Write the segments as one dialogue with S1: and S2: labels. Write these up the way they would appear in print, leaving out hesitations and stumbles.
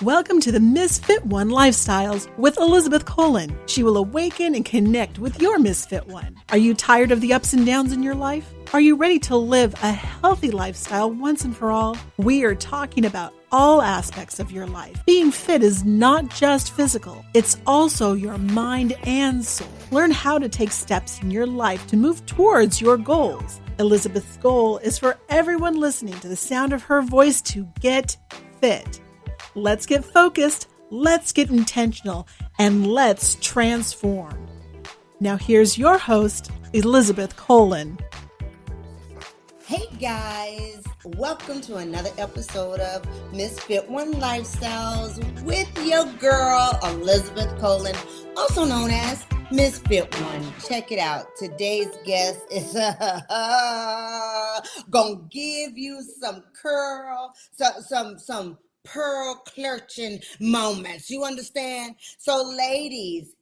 S1: Welcome to the Misfit One Lifestyles with Elizabeth Colin. She will awaken and connect with your Misfit One. Are you tired of the ups and downs in your life? Are you ready to live a healthy lifestyle once and for all? We are talking about all aspects of your life. Being fit is not just physical, it's also your mind and soul. Learn how to take steps in your life to move towards your goals. Elizabeth's goal is for everyone listening to the sound of her voice to get fit. Let's get focused, let's get intentional, and let's transform. Now here's your host, Elizabeth Colin.
S2: Hey guys, welcome to another episode of Misfit One Lifestyles with your girl, Elizabeth Colin, also known as Misfit One. Check it out. Today's guest is gonna give you some some pearl clutching moments. You understand? So ladies,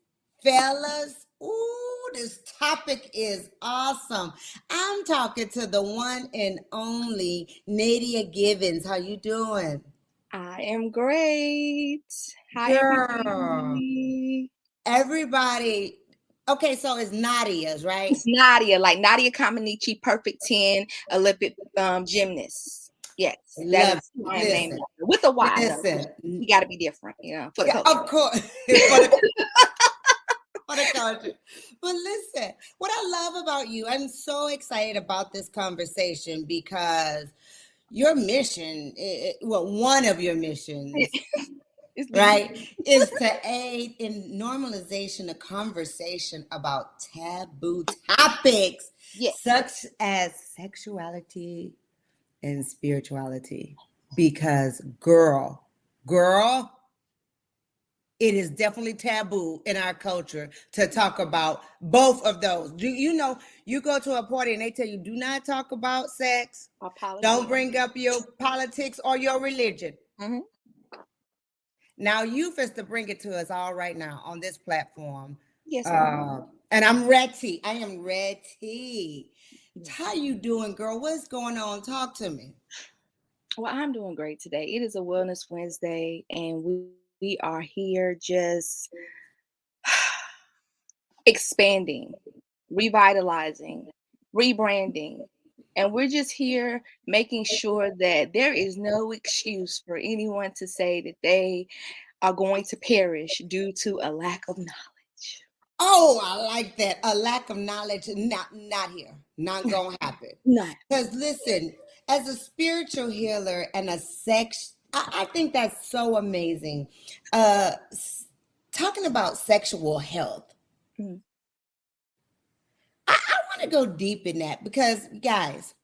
S2: fellas, ooh, this topic is awesome. I'm talking to the one and only Nadia Givens. How you doing?
S3: I am great. Hi,
S2: Girl, everybody. Okay, so it's Nadia's, right?
S3: It's Nadia, like Nadia Comaneci, Perfect 10, Olympic gymnast. Yes, that is my name. With a Y, though. You got to be different, you know. For the culture.
S2: Of course. For the culture. But listen, what I love about you, I'm so excited about this conversation because your mission, one of your missions, right, is to aid in normalization of conversation about taboo topics, such as sexuality and spirituality. Because girl, it is definitely taboo in our culture to talk about both of those. Do you know, you go to a party and they tell you, do not talk about sex. Don't bring up your politics or your religion. Mm-hmm. Now you first to bring it to us all right now on this platform.
S3: Yes.
S2: And I'm ready. I am ready. How you doing, girl? What's going on? Talk to me.
S3: Well, I'm doing great today. It is a Wellness Wednesday, and we are here just expanding, revitalizing, rebranding. And we're just here making sure that there is no excuse for anyone to say that they are going to perish due to a lack of knowledge.
S2: Oh, I like that. A lack of knowledge, not here. Not gonna happen.
S3: No.
S2: Because listen, as a spiritual healer and I think that's so amazing. Talking about sexual health. Mm-hmm. I want to go deep in that because, guys,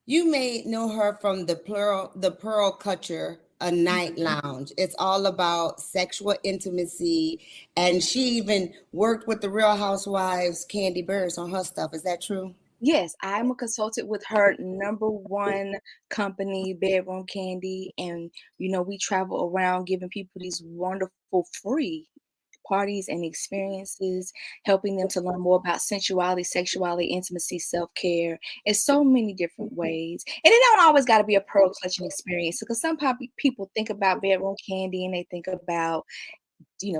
S2: you may know her from the Pearl Culture, a night lounge. It's all about sexual intimacy, and she even worked with the Real Housewives, Kandi Burruss, on her stuff. Is that true?
S3: Yes, I'm a consultant with her #1 company, Bedroom Candy, and we travel around giving people these wonderful free parties and experiences, helping them to learn more about sensuality, sexuality, intimacy, self-care in so many different ways. And it don't always got to be a pearl clutching experience, because some people think about Bedroom Candy and they think about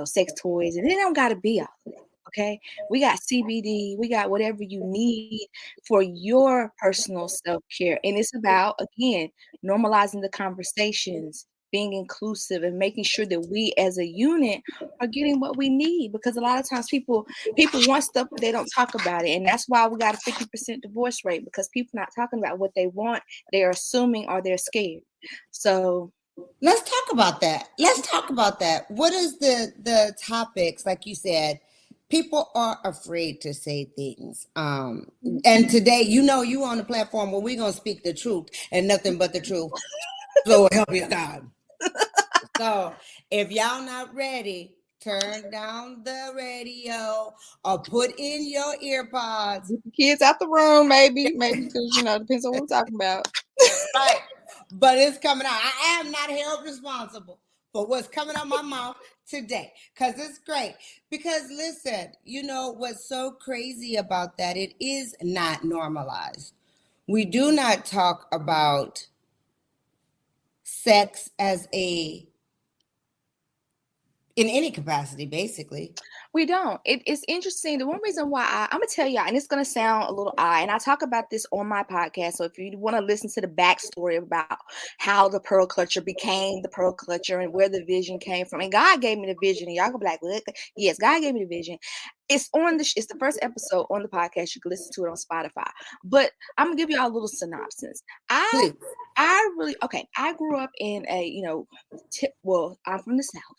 S3: sex toys, and it don't got to be all of that. Okay, we got CBD, we got whatever you need for your personal self-care. And it's about, again, normalizing the conversations, being inclusive, and making sure that we as a unit are getting what we need. Because a lot of times people want stuff, but they don't talk about it. And that's why we got a 50% divorce rate, because people not talking about what they want. They're assuming, or they're scared. So
S2: let's talk about that. What is the topics, like you said? People are afraid to say things. And today, you on the platform where we're going to speak the truth and nothing but the truth. So help you God. So if y'all not ready, turn down the radio or put in your earpods.
S3: Get the kids out the room, maybe, because, depends on what we're talking about.
S2: Right. But it's coming out. I am not held responsible for what's coming out my mouth today, because it's great. Because listen, what's so crazy about that, it is not normalized. We do not talk about sex as a in any capacity, basically.
S3: We don't. It's interesting. The one reason why I'm gonna tell y'all, and it's gonna sound a little odd, and I talk about this on my podcast. So if you want to listen to the backstory about how the Pearl Clutcher became the Pearl Clutcher and where the vision came from, and God gave me the vision, and y'all gonna be like, "What?" Yes, God gave me the vision. It's the first episode on the podcast. You can listen to it on Spotify. But I'm gonna give y'all a little synopsis.
S2: Please.
S3: I grew up in a, I'm from the South.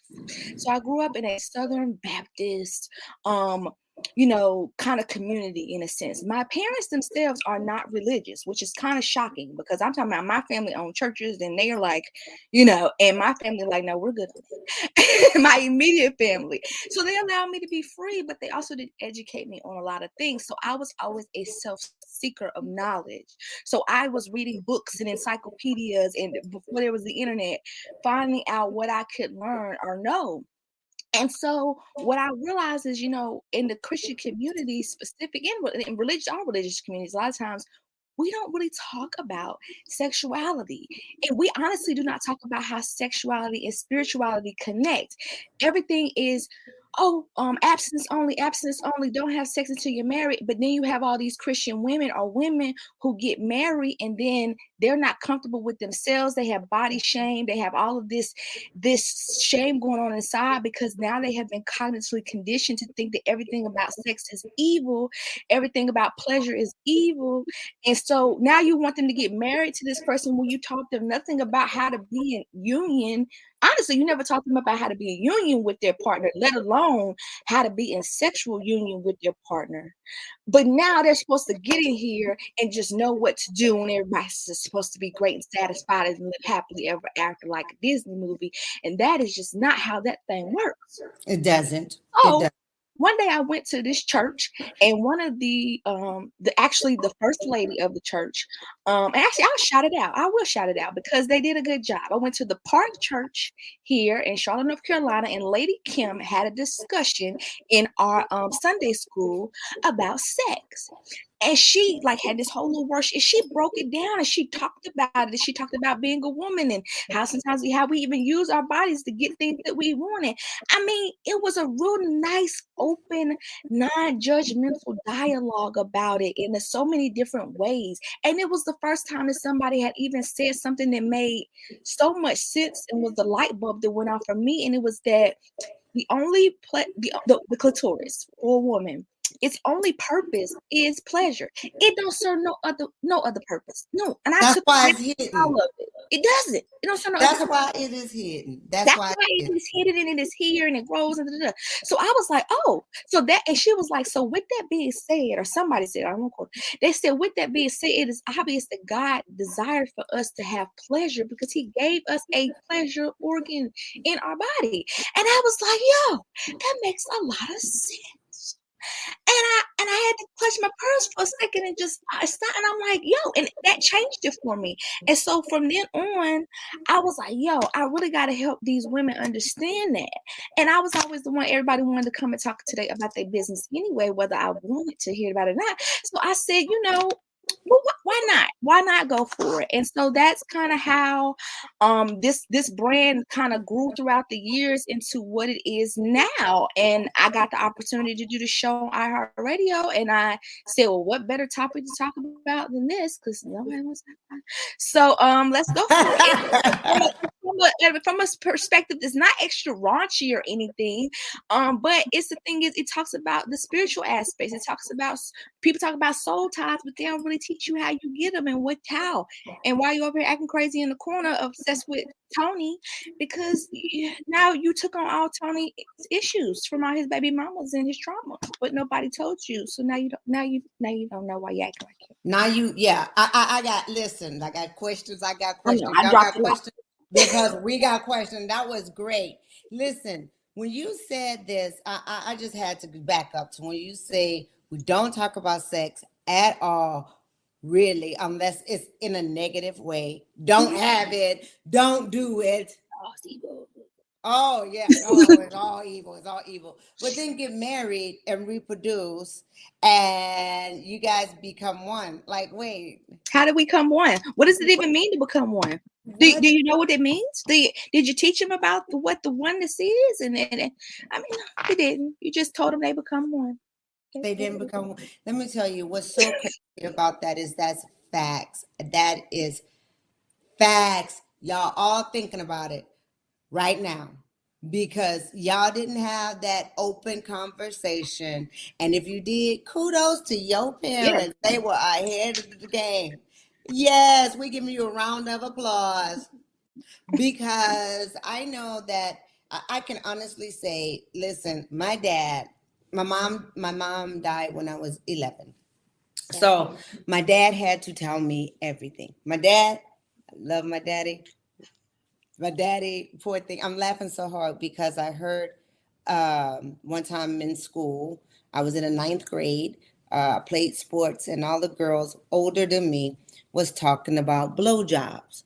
S3: So I grew up in a Southern Baptist, kind of community in a sense. My parents themselves are not religious, which is kind of shocking because I'm talking about my family owned churches and they're like, and my family like, no, we're good on it. My immediate family. So they allowed me to be free, but they also did educate me on a lot of things. So I was always a self-seeker of knowledge. So I was reading books and encyclopedias, and before there was the internet, finding out what I could learn or know. And so what I realized is, in the Christian community, specific in religious, all religious communities, a lot of times we don't really talk about sexuality. And we honestly do not talk about how sexuality and spirituality connect. Everything is, abstinence only, don't have sex until you're married. But then you have all these Christian women or women who get married and then they're not comfortable with themselves. They have body shame. They have all of this shame going on inside because now they have been cognitively conditioned to think that everything about sex is evil. Everything about pleasure is evil. And so now you want them to get married to this person when you taught them nothing about how to be in union. Honestly, you never taught them about how to be in union with their partner, let alone how to be in sexual union with their partner. But now they're supposed to get in here and just know what to do, and everybody's just supposed to be great and satisfied and live happily ever after like a Disney movie. And that is just not how that thing works.
S2: It doesn't.
S3: Oh, one day I went to this church, and one of the first lady of the church, and actually I'll shout it out. I will shout it out because they did a good job. I went to the Park Church here in Charlotte, North Carolina, and Lady Kim had a discussion in our Sunday school about sex. And she had this whole little worship, and she broke it down and she talked about it. And she talked about being a woman and how sometimes we even use our bodies to get things that we wanted. I mean, it was a real nice, open, non-judgmental dialogue about it in so many different ways. And it was the first time that somebody had even said something that made so much sense and was the light bulb that went off for me. And it was that the only the clitoris for a woman, its only purpose is pleasure. It don't serve no other purpose. No, and
S2: that's why it's hidden.
S3: All of it. It doesn't. It don't serve no
S2: That's
S3: other
S2: why
S3: purpose.
S2: it is hidden. That's why
S3: it is hidden, and it is here, and it grows, and da-da-da. So I was like, oh, so that, and she was like, so with that being said, or somebody said, I won't quote. They said, with that being said, it is obvious that God desired for us to have pleasure because He gave us a pleasure organ in our body, and I was like, yo, that makes a lot of sense. And I had to clutch my purse for a second and just stop. And I'm like, yo, and that changed it for me. And so from then on, I was like, yo, I really got to help these women understand that. And I was always the one everybody wanted to come and talk today about their business anyway, whether I wanted to hear about it or not. So I said, well, why not? Why not go for it? And so that's kind of how this brand kind of grew throughout the years into what it is now. And I got the opportunity to do the show on iHeartRadio, and I said, well, what better topic to talk about than this? Because nobody wants that. So let's go for it. From a perspective, it's not extra raunchy or anything, but the thing is, it talks about the spiritual aspects. It talks about, people talk about soul ties, but they don't really teach you how you get them and how, and why you over here acting crazy in the corner, obsessed with Tony, because now you took on all Tony's issues from all his baby mamas and his trauma, but nobody told you. So now you don't know why you acting like it.
S2: Now I got questions. I got questions.
S3: I
S2: got questions because we got questions. That was great. Listen, when you said this, I just had to back up to when you say we don't talk about sex at all, really, unless it's in a negative way. Don't have it. Don't do it.
S3: Oh, it's evil.
S2: Oh, yeah. Oh, it's all evil. It's all evil. But then get married and reproduce, and you guys become one. Like, wait.
S3: How do we become one? What does it even mean to become one? Do you know what it means? Did you teach him about what the oneness is? And I mean, you didn't. You just told them they become one.
S2: They didn't become. Let me tell you what's so crazy about that is that's facts. That is facts. Y'all all thinking about it right now because y'all didn't have that open conversation. And if you did, kudos to your parents. They were ahead of the game. Yes, we give you a round of applause because I know that I can honestly say, listen, my mom died when I was 11. So my dad had to tell me everything. My dad, I love my daddy. My daddy, poor thing. I'm laughing so hard because I heard one time in school, I was in the ninth grade, played sports, and all the girls older than me was talking about blowjobs,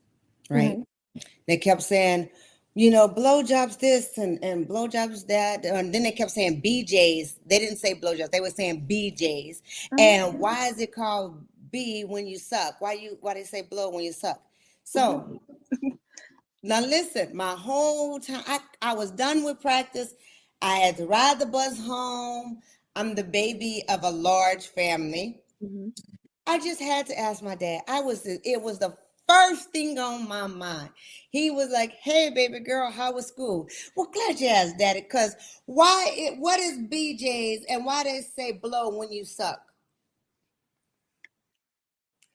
S2: right? Mm-hmm. They kept saying, blowjobs this and blowjobs that. And then they kept saying BJs. They didn't say blowjobs. They were saying BJs. Mm-hmm. And why is it called B when you suck? Why they say blow when you suck? So now listen, my whole time, I was done with practice. I had to ride the bus home. I'm the baby of a large family. Mm-hmm. I just had to ask my dad. It was the first thing on my mind. He was like, hey, baby girl, how was school? Well, glad you asked, Daddy, because what is BJ's and why they say blow when you suck?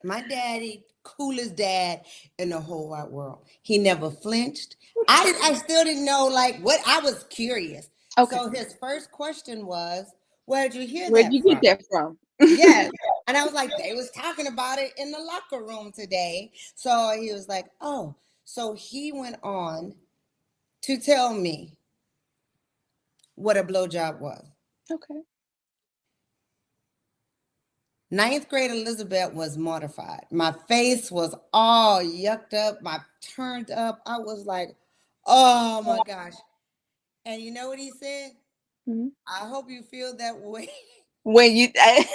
S2: My daddy, coolest dad in the whole wide world. He never flinched. I still didn't know what I was curious. Okay. So his first question was, where'd you hear
S3: Where'd you get that from?
S2: Yes. And I was like, they was talking about it in the locker room today. So he was like, oh. So he went on to tell me what a blowjob was.
S3: Okay.
S2: Ninth grade Elizabeth was mortified. My face was all yucked up, turned up. I was like, oh my gosh. And you know what he said? Mm-hmm. I hope you feel that way.
S3: I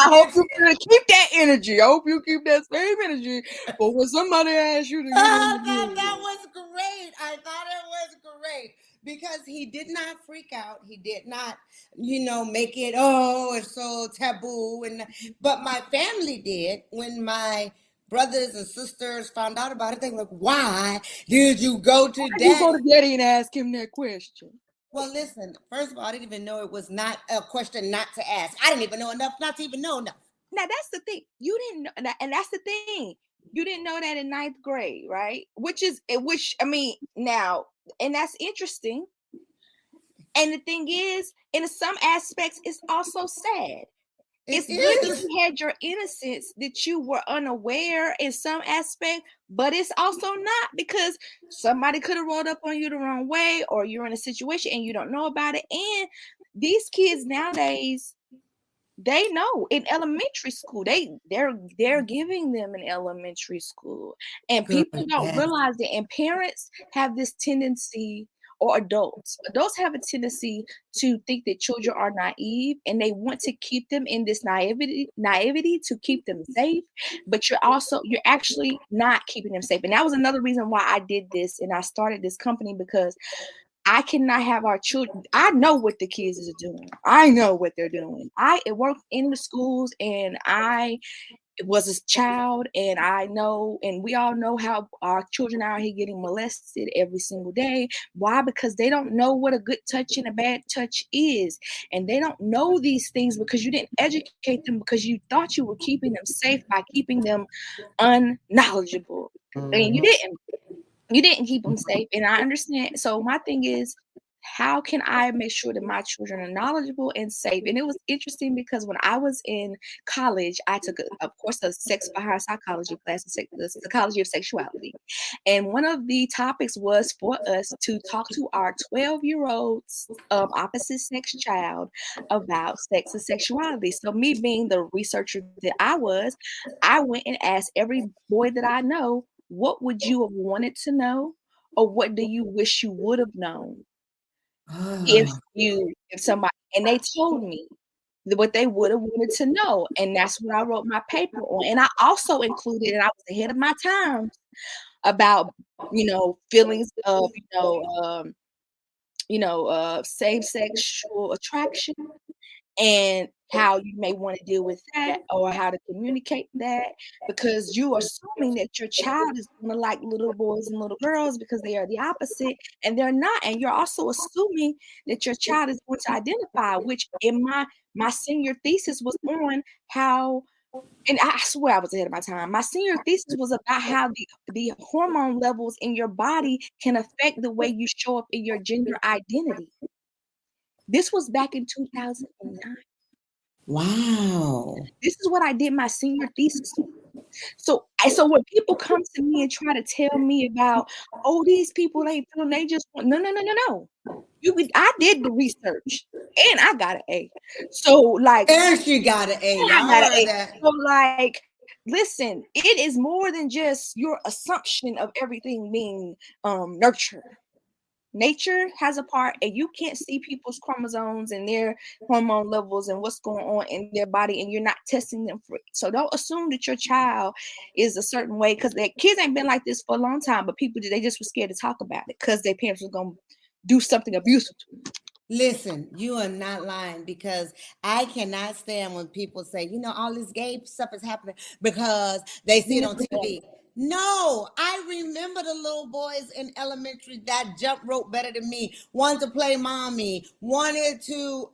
S3: hope you keep that energy. I hope you keep that same energy. But when somebody asks you to
S2: that was great. I thought it was great. Because he did not freak out. He did not, make it, it's so taboo. But my family did. When my brothers and sisters found out about it, they were like, why did you go to Daddy?
S3: You go to Daddy and ask him that question.
S2: Well, listen, first of all, I didn't even know it was not a question not to ask. I didn't even know enough not to even know enough.
S3: Now, that's the thing. You didn't know, and that's the thing. You didn't know that in ninth grade, right? Now, and that's interesting. And the thing is, in some aspects, it's also sad. It's good that you had your innocence, that you were unaware in some aspect, but it's also not, because somebody could have rolled up on you the wrong way, or you're in a situation and you don't know about it. And these kids nowadays, they know in elementary school, they're giving them in elementary school, and people don't realize that. And parents have this tendency, or adults have a tendency to think that children are naive, and they want to keep them in this naivety to keep them safe. But you're actually not keeping them safe. And that was another reason why I did this and I started this company, because I cannot have our children. I know what the kids are doing. I know what they're doing. I worked in the schools, and I was a child, and I know, and we all know how our children are out here getting molested every single day. Why? Because they don't know what a good touch and a bad touch is. And they don't know these things because you didn't educate them, because you thought you were keeping them safe by keeping them unknowledgeable. And you didn't. You didn't keep them safe. And I understand. So my thing is, how can I make sure that my children are knowledgeable and safe? And it was interesting because when I was in college, I took, of course, a sex behind psychology class, the psychology of sexuality. And one of the topics was for us to talk to our 12-year-old opposite sex child about sex and sexuality. So me being the researcher that I was, I went and asked every boy that I know, what would you have wanted to know, or what do you wish you would have known if somebody, and they told me what they would have wanted to know. And that's what I wrote my paper on. And I also included, and I was ahead of my time, about, feelings of, same sexual attraction and how you may want to deal with that or how to communicate that, because you are assuming that your child is going to like little boys and little girls because they are the opposite, and they're not. And you're also assuming that your child is going to identify, which in my senior thesis was on how, and I swear I was ahead of my time. My senior thesis was about how the hormone levels in your body can affect the way you show up in your gender identity. This was back in 2009.
S2: Wow.
S3: This is what I did my senior thesis on. So when people come to me and try to tell me about, oh, these people ain't feeling, they just want, no. I did the research and I got an A. So like,
S2: And she got an A. I
S3: got an
S2: heard
S3: A.
S2: that.
S3: So like, listen, it is more than just your assumption of everything being nurtured. Nature has a part, and you can't see people's chromosomes and their hormone levels and what's going on in their body, and you're not testing them for it. So don't assume that your child is a certain way, because their kids ain't been like this for a long time, but people, they just were scared to talk about it because their parents were going to do something abusive to them.
S2: Listen, you are not lying, because I cannot stand when people say, all this gay stuff is happening because they see it on TV. No, I remember the little boys in elementary that jump rope better than me, wanted to play mommy, wanted to,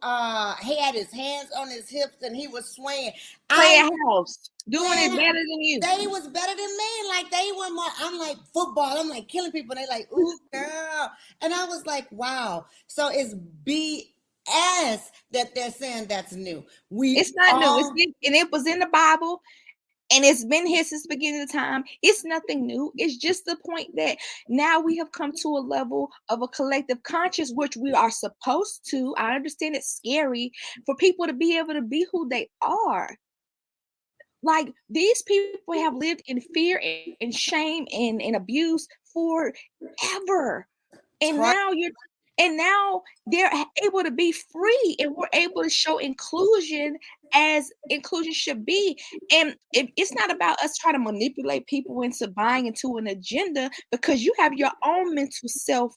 S2: he had his hands on his hips and he was swaying.
S3: Playing house, doing it better than you.
S2: They was better than me. Like, they were more, I'm like, football, I'm like killing people. They like, ooh, girl. And I was like, wow. So it's BS that they're saying that's new.
S3: It's not new. And it was in the Bible. And it's been here since the beginning of time. It's nothing new. It's just the point that now we have come to a level of a collective conscious, which we are supposed to. I understand it's scary for people to be able to be who they are. Like, these people have lived in fear and shame and abuse forever. And now they're able to be free, and we're able to show inclusion as inclusion should be. And it's not about us trying to manipulate people into buying into an agenda, because you have your own mental self,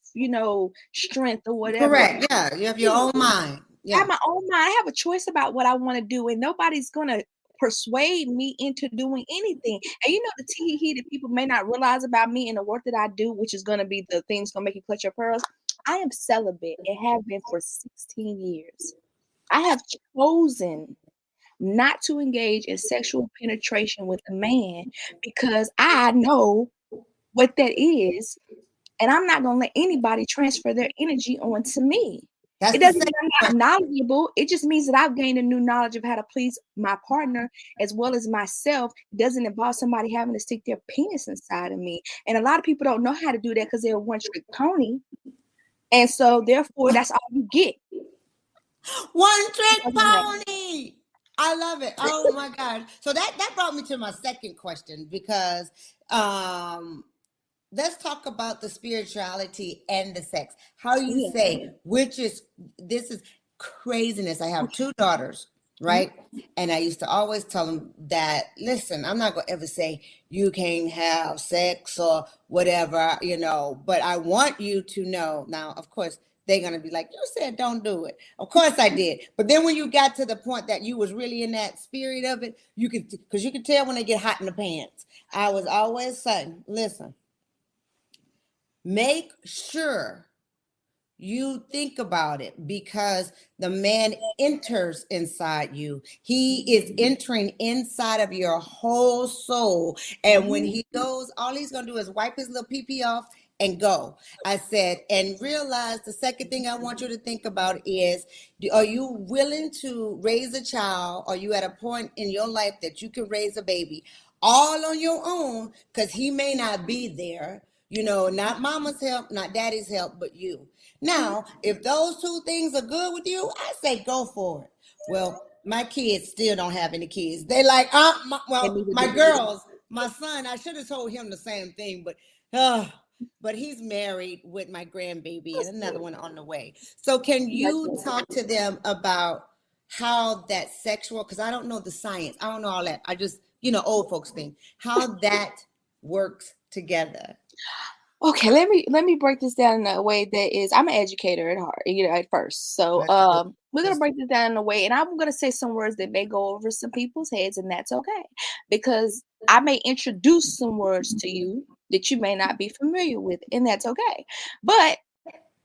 S3: strength or whatever.
S2: Correct. Yeah, you have your own mind. Yeah.
S3: I have my own mind. I have a choice about what I want to do, and nobody's gonna persuade me into doing anything. And the tee that people may not realize about me and the work that I do, which is going to be the things gonna make you clutch your pearls. I am celibate and have been for 16 years. I have chosen not to engage in sexual penetration with a man because I know what that is, and I'm not gonna let anybody transfer their energy onto me. It doesn't mean I'm not knowledgeable. It just means that I've gained a new knowledge of how to please my partner as well as myself. It doesn't involve somebody having to stick their penis inside of me. And a lot of people don't know how to do that because they're a one-trick pony. And so therefore, that's all you get.
S2: One-trick pony. I love it. Oh my God. So that brought me to my second question, because let's talk about the spirituality and the sex. How you say, this is craziness. I have 2 daughters, right? And I used to always tell them that, listen, I'm not going to ever say you can't have sex or whatever, but I want you to know. Now, of course, they're going to be like, you said don't do it. Of course I did. But then when you got to the point that you was really in that spirit of it, because you could tell when they get hot in the pants. I was always saying, listen, make sure you think about it, because the man enters inside you. He is entering inside of your whole soul. And when he goes, all he's going to do is wipe his little pee-pee off and go. I said, and realize the second thing I want you to think about is, are you willing to raise a child? Are you at a point in your life that you can raise a baby all on your own? Because he may not be there. Not mama's help, not daddy's help, but you. Now, if those 2 things are good with you, I say go for it. Well, my kids still don't have any kids. They like, my girls, my son, I should have told him the same thing, but he's married with my grandbaby and another one on the way. So can you talk to them about how that sexual, because I don't know the science, I don't know all that. I just, old folks thing, how that works together?
S3: Okay, let me break this down in a way that is, I'm an educator at heart, at first. So we're gonna break this down in a way, and I'm gonna say some words that may go over some people's heads, and that's okay. Because I may introduce some words to you that you may not be familiar with, and that's okay. But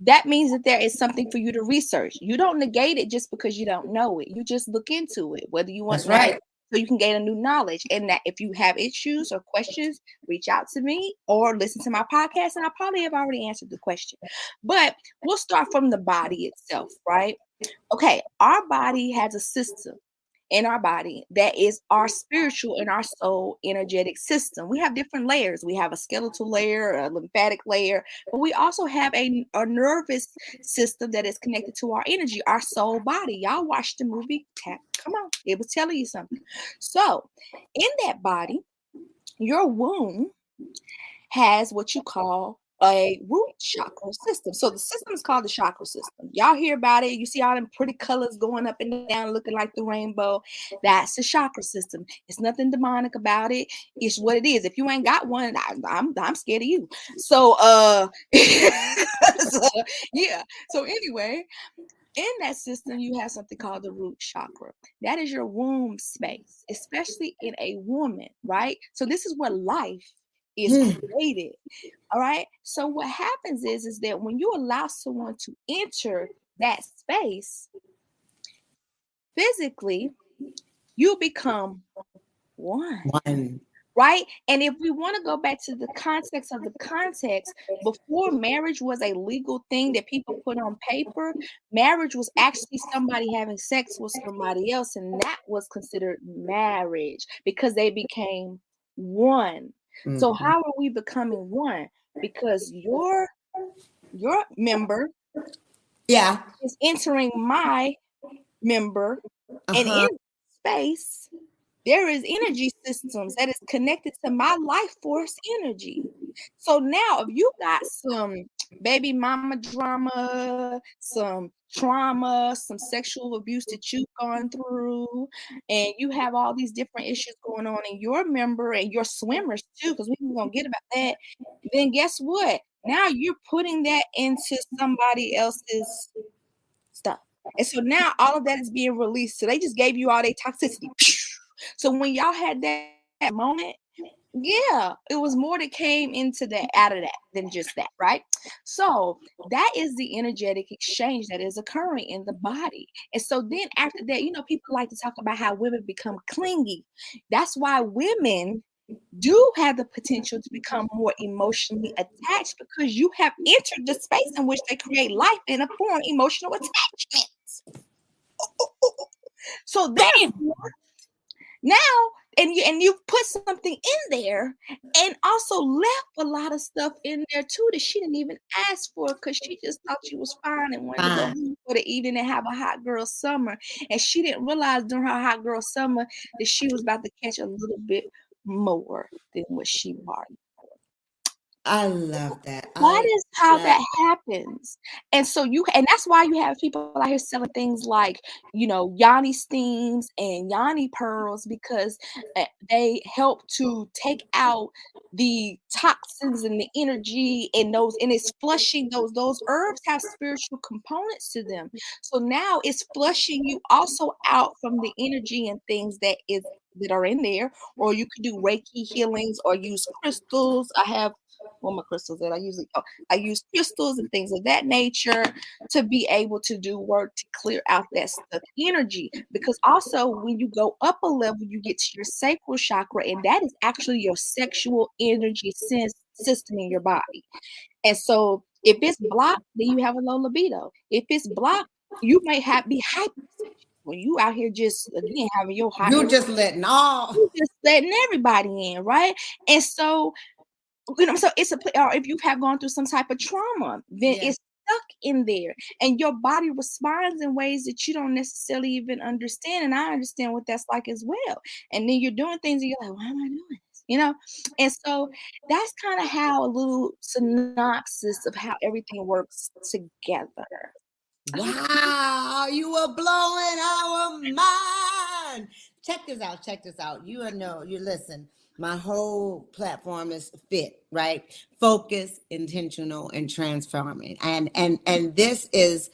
S3: that means that there is something for you to research. You don't negate it just because you don't know it. You just look into it, whether you want.
S2: That's right.
S3: So you can gain a new knowledge. And that if you have issues or questions, reach out to me or listen to my podcast, and I probably have already answered the question. But we'll start from the body itself, right? Okay, our body has a system in our body that is our spiritual and our soul energetic system. We have different layers. We have a skeletal layer, a lymphatic layer, but we also have a nervous system that is connected to our energy, our soul body. Y'all watched the movie Come on, it was telling you something. So in that body, your womb has what you call a root chakra system. So the system is called the chakra system. Y'all hear about it. You see all them pretty colors going up and down, looking like the rainbow. That's the chakra system. It's nothing demonic about it. It's what it is. If you ain't got one, I'm scared of you. So so, yeah. So anyway, in that system, you have something called the root chakra. That is your womb space, especially in a woman, right? So this is where life is created. All right. So what happens is that when you allow someone to enter that space, physically, you become one. Right? And if we want to go back to the context of the context, before marriage was a legal thing that people put on paper, marriage was actually somebody having sex with somebody else, and that was considered marriage because they became one. Mm-hmm. So how are we becoming one? Because your member is entering my member, and in space there is energy systems that is connected to my life force energy. So now if you got some baby mama drama, some trauma, some sexual abuse that you've gone through, and you have all these different issues going on in your member and your swimmers too, because we're gonna get about that, then guess what? Now you're putting that into somebody else's stuff. And so now all of that is being released. So they just gave you all their toxicity. So when y'all had that moment, yeah, it was more that came into that out of that than just that, right? So that is the energetic exchange that is occurring in the body. And so then after that, people like to talk about how women become clingy. That's why women do have the potential to become more emotionally attached, because you have entered the space in which they create life in a form emotional attachment. So therefore, now, and you put something in there, and also left a lot of stuff in there too that she didn't even ask for, because she just thought she was fine and wanted to go home for the evening and have a hot girl summer. And she didn't realize during her hot girl summer that she was about to catch a little bit more than what she bargained.
S2: I love that.
S3: That is how that happens. And so and that's why you have people out here selling things like, Yoni steams and Yoni pearls, because they help to take out the toxins and the energy and it's flushing those herbs have spiritual components to them. So now it's flushing you also out from the energy and things that are in there. Or you could do Reiki healings or use crystals. I have my crystals that I use crystals and things of that nature to be able to do work to clear out that stuck energy. Because also when you go up a level, you get to your sacral chakra, and that is actually your sexual energy system in your body. And so if it's blocked, then you have a low libido. If it's blocked, you may be hypersexual. When you out here just again having your high,
S2: you're just letting
S3: everybody in, right? And so so it's or if you have gone through some type of trauma, then it's stuck in there, and your body responds in ways that you don't necessarily even understand. And I understand what that's like as well. And then you're doing things and you're like, why am I doing this? And so that's kind of how a little synopsis of how everything works together.
S2: Wow, you are blowing our mind. Check this out. You listen. My whole platform is fit, right? Focus, intentional, and transforming. And this is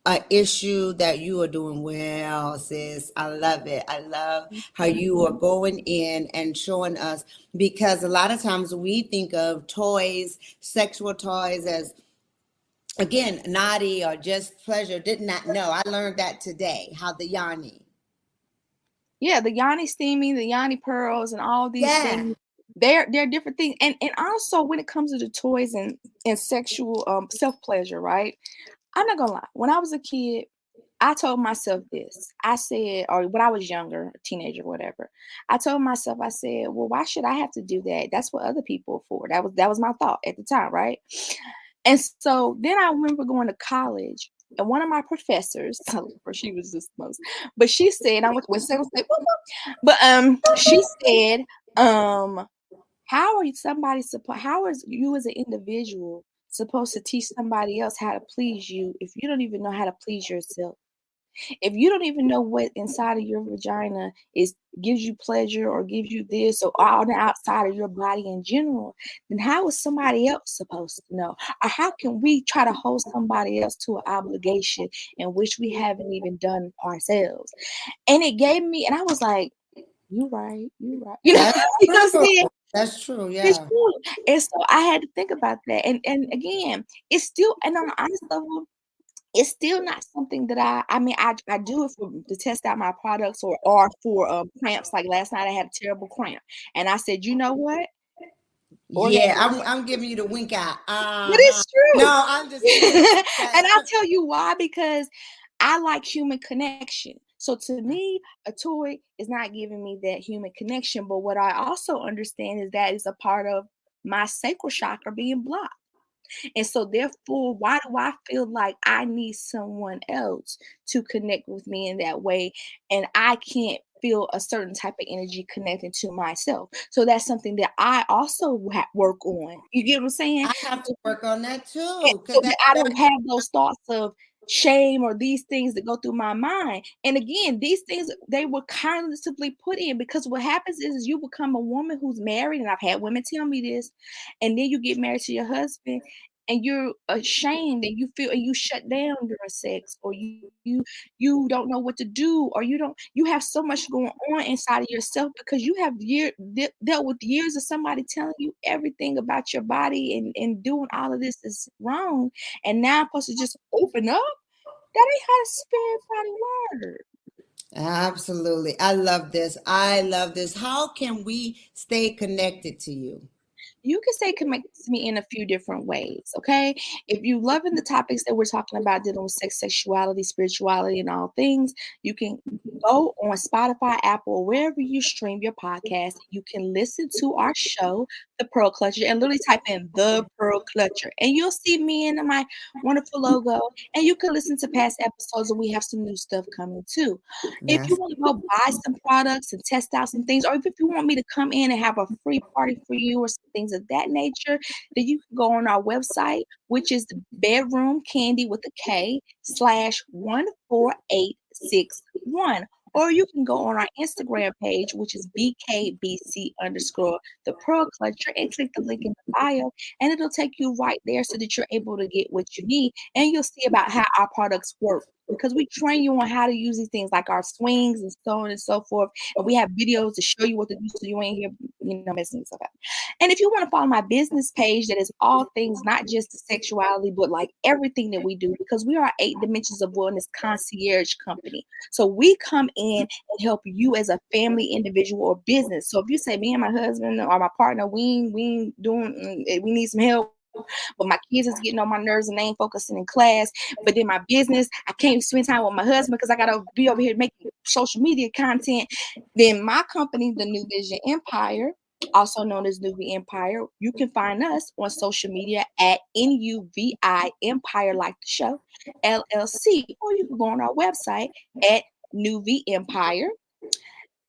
S2: an issue that you are doing well, sis. I love it. I love how you are going in and showing us, because a lot of times we think of toys, sexual toys, as again naughty or just pleasure. Did not know. I learned that today. How the yoni.
S3: Yeah, the yoni steaming, the yoni pearls, and all these
S2: Yeah.
S3: things. They're different things. And also when it comes to the toys and sexual self-pleasure, right? I'm not gonna lie. When I was a kid, I told myself this. I said, or when I was younger, a teenager, whatever, I told myself, I said, well, why should I have to do that? That's what other people are for. That was my thought at the time, right? And so then I remember going to college, and one of my professors, or she was just the most, but she said, I went to Winston State, but she said, how are you somebody supposed, how is you as an individual supposed to teach somebody else how to please you if you don't even know how to please yourself? If you don't even know what inside of your vagina is gives you pleasure or gives you this or on the outside of your body in general, then how is somebody else supposed to know? Or how can we try to hold somebody else to an obligation in which we haven't even done ourselves? And it gave me, and I was like, you right, you right.
S2: That's
S3: You know what I'm
S2: true.
S3: saying?
S2: That's true.
S3: It's
S2: Yeah.
S3: true. And so I had to think about that. And again, it's still, and on the honest level, it's still not something that I mean, I do it for to test out my products or for cramps. Like last night I had a terrible cramp. And I said, you know what?
S2: Yeah,
S3: Orgasm.
S2: I'm giving you the wink eye.
S3: But
S2: Uh-huh.
S3: it's true.
S2: No, I'm just kidding.
S3: And
S2: That,
S3: I'll tell you why, because I like human connection. So to me, a toy is not giving me that human connection. But what I also understand is that is a part of my sacral chakra being blocked. And so, therefore, why do I feel like I need someone else to connect with me in that way? And I can't feel a certain type of energy connecting to myself. So, that's something that I also work on. You get what I'm saying?
S2: I have to work on that
S3: And
S2: too, because
S3: so that I don't have those thoughts of shame or these things that go through my mind. And again, these things they were constantly put in because what happens is you become a woman who's married, and I've had women tell me this, and then you get married to your husband and you're ashamed and you feel and you shut down during sex or you don't know what to do or you have so much going on inside of yourself because you have dealt with years of somebody telling you everything about your body and doing all of this is wrong, and now I'm supposed to just open up. That ain't how the spirit body word.
S2: absolutely. I love this. I love this. How can we stay connected to you?
S3: You can stay connected to me in a few different ways, okay? If you loving the topics that we're talking about dealing with sex, sexuality, spirituality, and all things, you can go on Spotify, Apple, or wherever you stream your podcast. You can listen to our show, The Pearl Clutcher, and literally type in The Pearl Clutcher, and you'll see me and my wonderful logo, and you can listen to past episodes, and we have some new stuff coming too. If you
S2: Yes.
S3: want to go buy some products and test out some things, or if you want me to come in and have a free party for you or some things of that nature, then you can go on our website, which is the Bedroom Candy with a K /14861. Or you can go on our Instagram page, which is BKBC underscore the Pearl Clutcher, and click the link in the bio, and it'll take you right there so that you're able to get what you need. And you'll see about how our products work because we train you on how to use these things like our swings and so on and so forth. And we have videos to show you what to do so you ain't here, messing stuff up. And if you want to follow my business page, that is all things, not just the sexuality, but like everything that we do, because we are 8 Dimensions of Wellness concierge company. So we come in and help you as a family, individual, or business. So if you say me and my husband or my partner, we doing, we need some help, but my kids is getting on my nerves and they ain't focusing in class. But then my business, I can't spend time with my husband because I gotta be over here making social media content. Then my company, the New Vision Empire, also known as Nuvi Empire, you can find us on social media at NUVI Empire, like the show, LLC, or you can go on our website at Nuvi Empire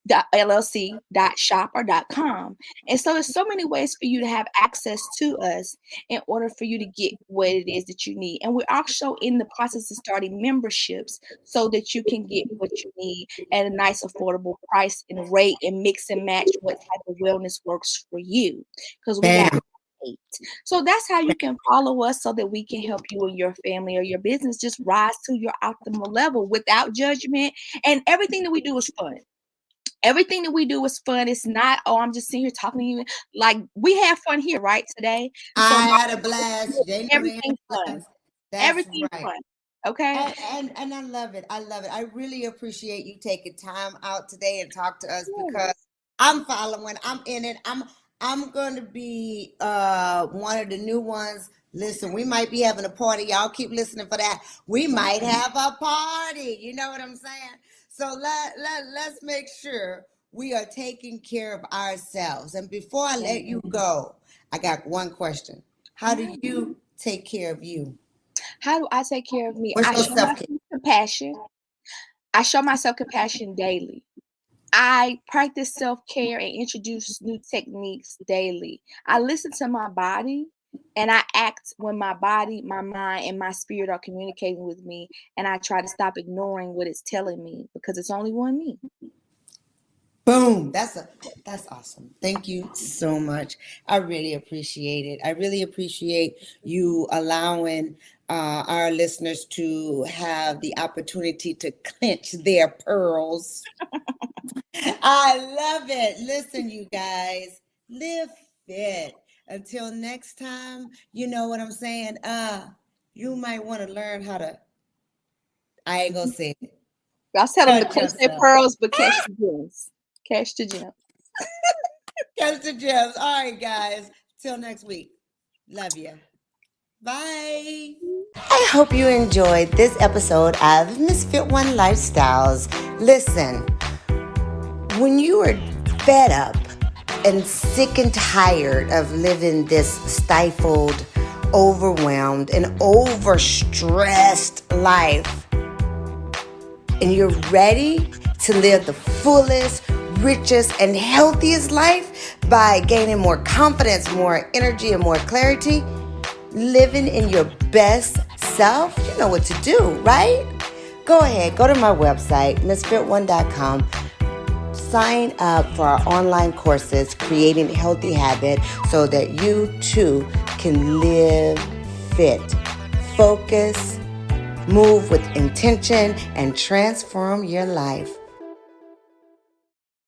S3: .llc.shop or .com. And so there's so many ways for you to have access to us in order for you to get what it is that you need. And we're also in the process of starting memberships so that you can get what you need at a nice affordable price and rate, and mix and match what type of wellness works for you, because we got
S2: Bam.
S3: 8. So that's how you can follow us so that we can help you and your family or your business just rise to your optimal level without judgment. And everything that we do is fun. Everything that we do is fun. It's not, oh, I'm just sitting here talking to you. Like, we have fun here, right, today? So
S2: I had a blast. They know they had
S3: everything's
S2: a
S3: fun.
S2: blast. That's
S3: Everything's
S2: right.
S3: fun. Okay.
S2: And I love it. I love it. I really appreciate you taking time out today and talk to us,
S3: Yeah.
S2: because I'm following. I'm in it. I'm going to be one of the new ones. Listen, we might be having a party. Y'all keep listening for that. We might have a party. You know what I'm saying? So let's make sure we are taking care of ourselves. And before I let you go, I got one question. How do you take care of you?
S3: How do I take care of me?
S2: What's
S3: I
S2: your
S3: show
S2: self-care?
S3: myself compassion. I show myself compassion daily. I practice self-care and introduce new techniques daily. I listen to my body, and I act when my body, my mind, and my spirit are communicating with me. And I try to stop ignoring what it's telling me, because it's only one me.
S2: Boom. That's awesome. Thank you so much. I really appreciate it. I really appreciate you allowing our listeners to have the opportunity to clench their pearls. I love it. Listen, you guys, live fit. Until next time, you know what I'm saying? You might want to learn how to, I ain't gonna say it.
S3: I tell them to
S2: Cut
S3: catch their
S2: yourself.
S3: pearls, but catch the gems. Catch the gems.
S2: Catch the gems. All right, guys. Till next week. Love you. Bye. I hope you enjoyed this episode of Misfit One Lifestyles. Listen, when you are fed up and sick and tired of living this stifled, overwhelmed, and overstressed life, and you're ready to live the fullest, richest, and healthiest life by gaining more confidence, more energy, and more clarity, living in your best self, you know what to do, right? Go ahead, go to my website, misfit1.com. Sign up for our online courses, Creating Healthy Habits, so that you too can live fit, focus, move with intention, and transform your life.